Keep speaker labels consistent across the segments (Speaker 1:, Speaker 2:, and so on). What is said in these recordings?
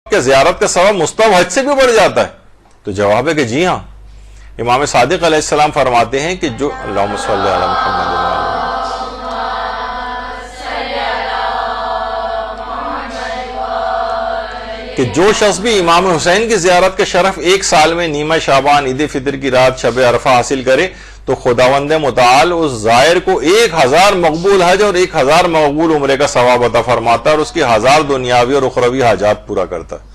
Speaker 1: کہ زیارت کا ثواب مستحب حج سے بھی بڑھ جاتا ہے؟ تو جواب ہے کہ جی ہاں. امام صادق علیہ السلام فرماتے ہیں کہ جو اللہم صلی علی محمد کہ جو شخص بھی امام حسین کی زیارت کا شرف ایک سال میں نیمہ شعبان عید فطر کی رات شب عرفہ حاصل کرے تو خداوند متعال اس زائر کو 1000 مقبول حج اور 1000 مقبول عمرے کا ثواب عطا فرماتا ہے اور اس کی 1000 دنیاوی اور اخروی حاجات پورا کرتا ہے.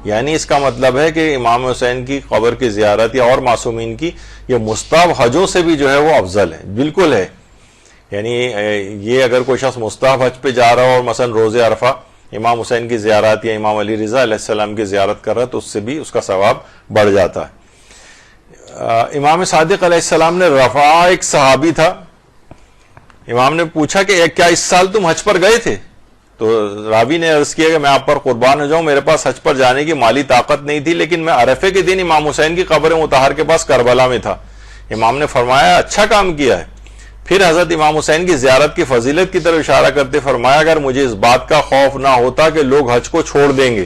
Speaker 1: یعنی اس کا مطلب ہے کہ امام حسین کی قبر کی زیارت یا اور معصومین کی یہ مستحب حجوں سے بھی جو ہے وہ افضل ہے. بالکل ہے. یعنی یہ اگر کوئی شخص مستحب حج پہ جا رہا ہو اور مثلا روز عرفہ امام حسین کی زیارت یا امام علی رضا علیہ السلام کی زیارت کر رہا ہے تو اس سے بھی اس کا ثواب بڑھ جاتا ہے. امام صادق علیہ السلام نے رفع ایک صحابی تھا، امام نے پوچھا کہ کیا اس سال تم حج پر گئے تھے؟ تو راوی نے عرض کیا کہ میں آپ پر قربان ہو جاؤں، میرے پاس حج پر جانے کی مالی طاقت نہیں تھی، لیکن میں عرفے کے دن امام حسین کی قبر مطہر کے پاس کربلا میں تھا. امام نے فرمایا اچھا کام کیا ہے. پھر حضرت امام حسین کی زیارت کی فضیلت کی طرف اشارہ کرتے فرمایا اگر مجھے اس بات کا خوف نہ ہوتا کہ لوگ حج کو چھوڑ دیں گے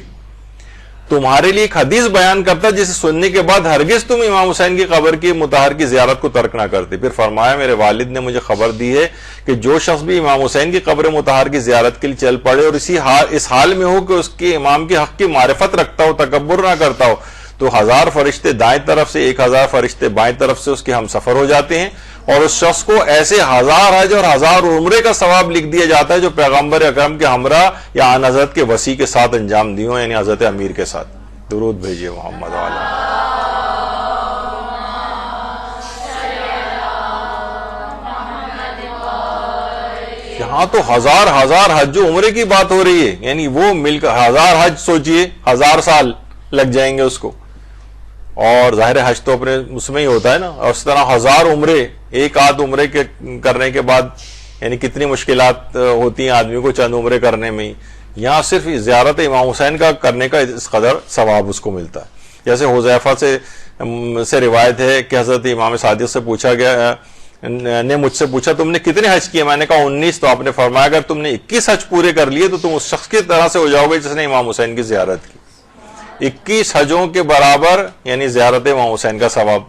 Speaker 1: تمہارے لیے ایک حدیث بیان کرتا جسے سننے کے بعد ہرگز تم امام حسین کی قبر کی مطہر کی زیارت کو ترک نہ کرتے. پھر فرمایا میرے والد نے مجھے خبر دی ہے کہ جو شخص بھی امام حسین کی قبر مطہر کی زیارت کے لیے چل پڑے اور اس حال میں ہو کہ اس کے امام کے حق کی معرفت رکھتا ہو، تکبر نہ کرتا ہو، تو 1000 فرشتے دائیں طرف سے 1000 فرشتے بائیں طرف سے اس کے ہم سفر ہو جاتے ہیں اور اس شخص کو ایسے 1000 حج اور 1000 عمرے کا ثواب لکھ دیا جاتا ہے جو پیغمبر اکرم کے ہمراہ یا آن حضرت کے وصی کے ساتھ انجام دیوں، یعنی حضرت امیر کے ساتھ. درود بھیجیے محمد علیہ. یہاں تو 1000 حج و عمرے کی بات ہو رہی ہے، یعنی وہ مل کر 1000 حج سوچئے 1000 سال لگ جائیں گے اس کو، اور ظاہر حج تو اپنے اس میں ہی ہوتا ہے نا، اور اس طرح 1000 عمرے ایک آدھ عمرے کے کرنے کے بعد یعنی کتنی مشکلات ہوتی ہیں آدمی کو چند عمرے کرنے میں ہی. یہاں صرف زیارت امام حسین کا کرنے کا اس قدر ثواب اس کو ملتا ہے. جیسے حذیفہ سے روایت ہے کہ حضرت امام صادق سے پوچھا گیا نے مجھ سے پوچھا تم نے کتنے حج کیے؟ میں نے کہا 19. تو آپ نے فرمایا اگر تم نے 21 حج پورے کر لیے تو تم اس شخص کی طرح سے ہو جاؤ گے جس نے امام حسین کی زیارت کی. 21 حجوں کے برابر یعنی زیارت امام حسین کا ثواب